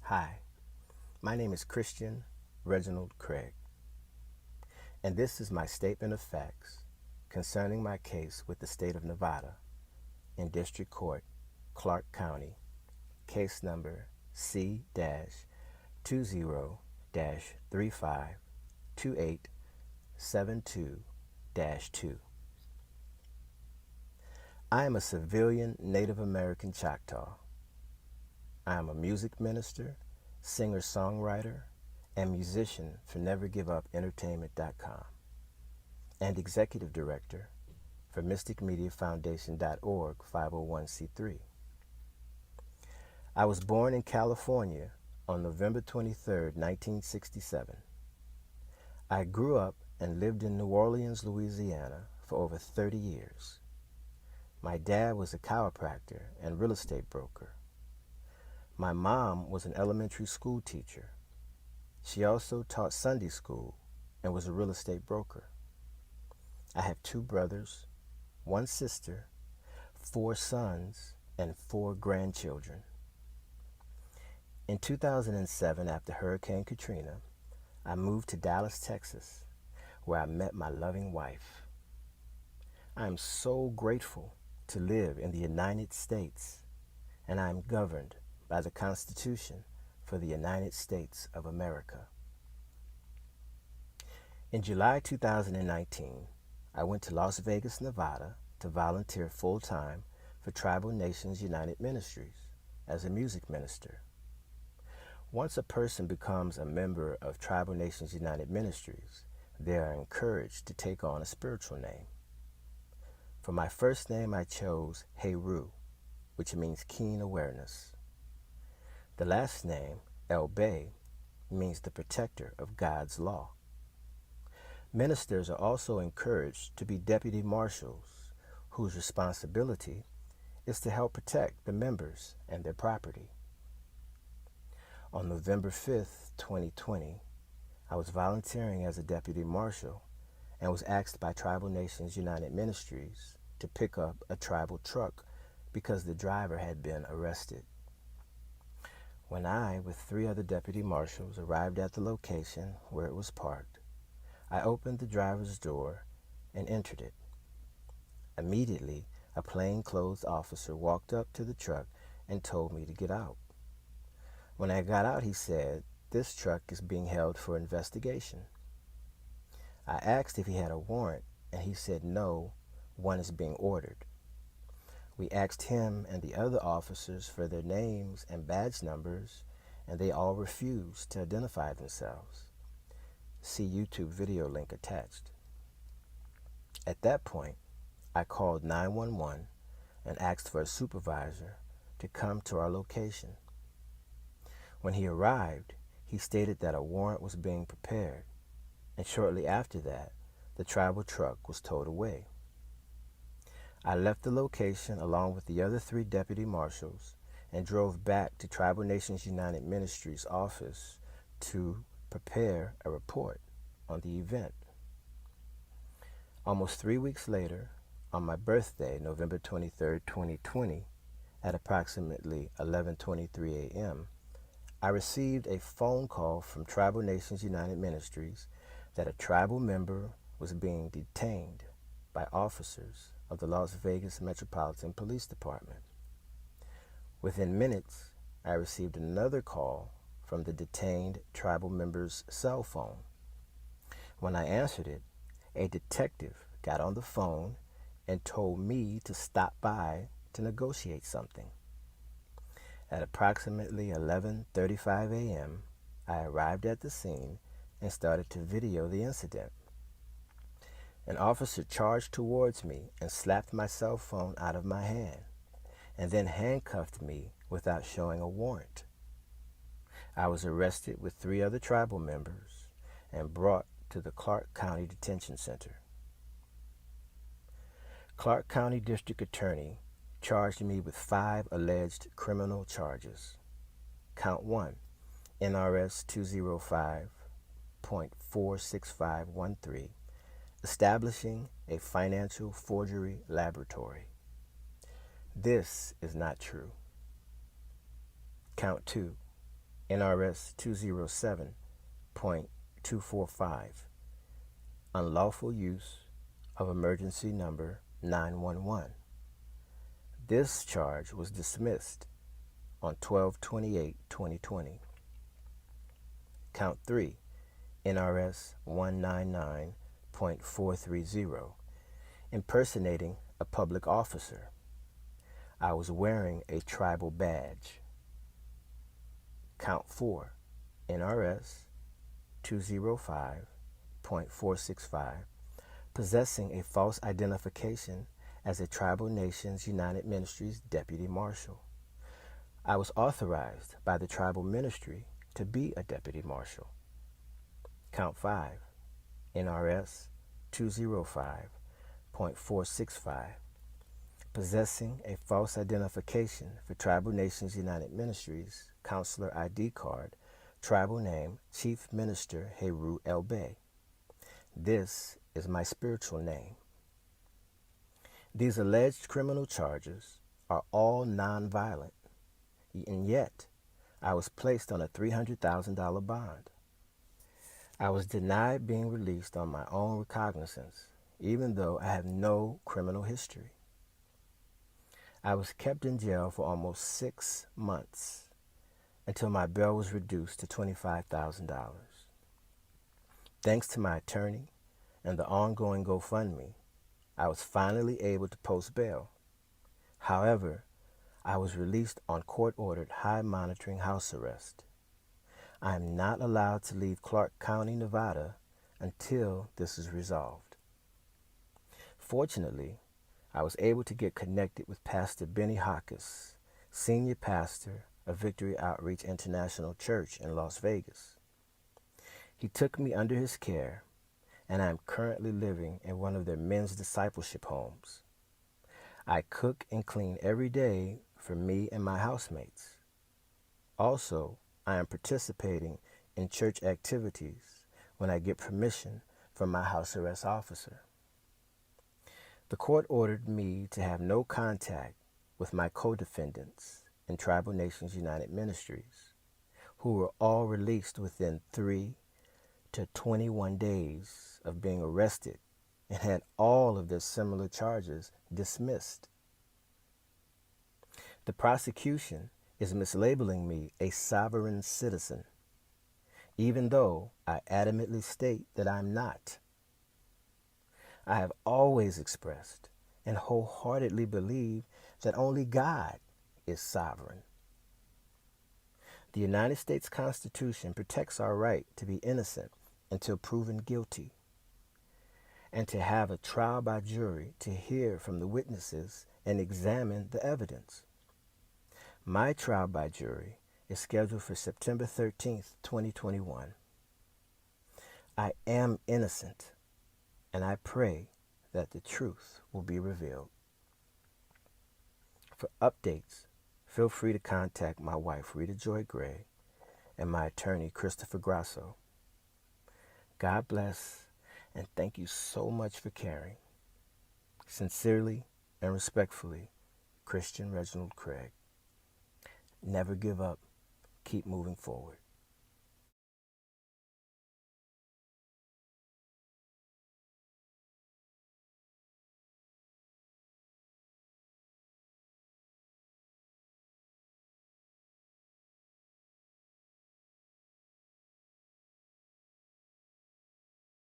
Hi, my name is Kristian Reginald Craige, and this is my statement of facts concerning my case with the state of Nevada in District Court, Clark County, case number C-20-352872-2. I am a civilian Native American Choctaw. I am a music minister, singer-songwriter, and musician for NeverGiveUpEntertainment.com and executive director for MysticMediaFoundation.org 501c3. I was born in California on November 23, 1967. I grew up and lived in New Orleans, Louisiana for over 30 years. My dad was a chiropractor and real estate broker. My mom was an elementary school teacher. She also taught Sunday school and was a real estate broker. I have 2 brothers, 1 sister, 4 sons, and 4 grandchildren. In 2007, after Hurricane Katrina, I moved to Dallas, Texas, where I met my loving wife. I am so grateful to live in the United States, and I am governed by the Constitution for the United States of America. In July 2019, I went to Las Vegas, Nevada to volunteer full-time for Tribal Nations United Ministries as a music minister. Once a person becomes a member of Tribal Nations United Ministries, they are encouraged to take on a spiritual name. For my first name, I chose Heru, which means keen awareness. The last name, El-Bey, means the protector of God's law. Ministers are also encouraged to be Deputy Marshals, whose responsibility is to help protect the members and their property. On November 5th, 2020, I was volunteering as a Deputy Marshal and was asked by Tribal Nations United Ministries to pick up a tribal truck because the driver had been arrested. When I, with 3 other Deputy Marshals, arrived at the location where it was parked, I opened the driver's door and entered it. Immediately, a plainclothes officer walked up to the truck and told me to get out. When I got out, he said, "This truck is being held for investigation." I asked if he had a warrant, and he said no, one is being ordered. We asked him and the other officers for their names and badge numbers, and they all refused to identify themselves. See YouTube video link attached. At that point, I called 911 and asked for a supervisor to come to our location. When he arrived, he stated that a warrant was being prepared, and shortly after that, the tribal truck was towed away. I left the location along with the other 3 Deputy Marshals and drove back to Tribal Nations United Ministries office to prepare a report on the event. Almost 3 weeks later, on my birthday, November 23, 2020, at approximately 11:23 a.m., I received a phone call from Tribal Nations United Ministries that a tribal member was being detained by officers of the Las Vegas Metropolitan Police Department. Within minutes, I received another call from the detained tribal member's cell phone. When I answered it, a detective got on the phone and told me to stop by to negotiate something. At approximately 11:35 a.m., I arrived at the scene and started to video the incident. An officer charged towards me and slapped my cell phone out of my hand, and then handcuffed me without showing a warrant. I was arrested with 3 other tribal members and brought to the Clark County Detention Center. Clark County District Attorney charged me with 5 alleged criminal charges. Count 1, NRS 205.46513, establishing a financial forgery laboratory. This is not true. Count 2, NRS 207.245, unlawful use of emergency number 911. This charge was dismissed on 12/28/2020. Count 3, NRS 199.430, impersonating a public officer. I was wearing a tribal badge. Count 4, NRS 205.465, possessing a false identification as a Tribal Nations United Ministries Deputy Marshal. I was authorized by the Tribal Ministry to be a Deputy Marshal. Count 5, NRS 205.465, possessing a false identification for Tribal Nations United Ministries Counselor ID card, tribal name Chief Minister Heru El-Bey. This is my spiritual name. These alleged criminal charges are all nonviolent, and yet I was placed on a $300,000 bond. I was denied being released on my own recognizance, even though I have no criminal history. I was kept in jail for almost 6 months until my bail was reduced to $25,000. Thanks to my attorney and the ongoing GoFundMe, I was finally able to post bail. However, I was released on court-ordered high monitoring house arrest. I am not allowed to leave Clark County, Nevada until this is resolved. Fortunately, I was able to get connected with Pastor Benny Hawkins, senior pastor of Victory Outreach International Church in Las Vegas. He took me under his care, and I am currently living in one of their men's discipleship homes. I cook and clean every day for me and my housemates. Also, I am participating in church activities when I get permission from my house arrest officer. The court ordered me to have no contact with my co-defendants in Tribal Nations United Ministries, who were all released within 3 to 21 days of being arrested and had all of their similar charges dismissed. The prosecution is mislabeling me a sovereign citizen, even though I adamantly state that I'm not. I have always expressed and wholeheartedly believe that only God is sovereign. The United States Constitution protects our right to be innocent until proven guilty, and to have a trial by jury to hear from the witnesses and examine the evidence. My trial by jury is scheduled for September 13th, 2021. I am innocent, and I pray that the truth will be revealed. For updates, feel free to contact my wife, Rita Joye Gray, and my attorney, Christopher Grasso. God bless, and thank you so much for caring. Sincerely and respectfully, Kristian Reginald Craige. Never give up. Keep moving forward.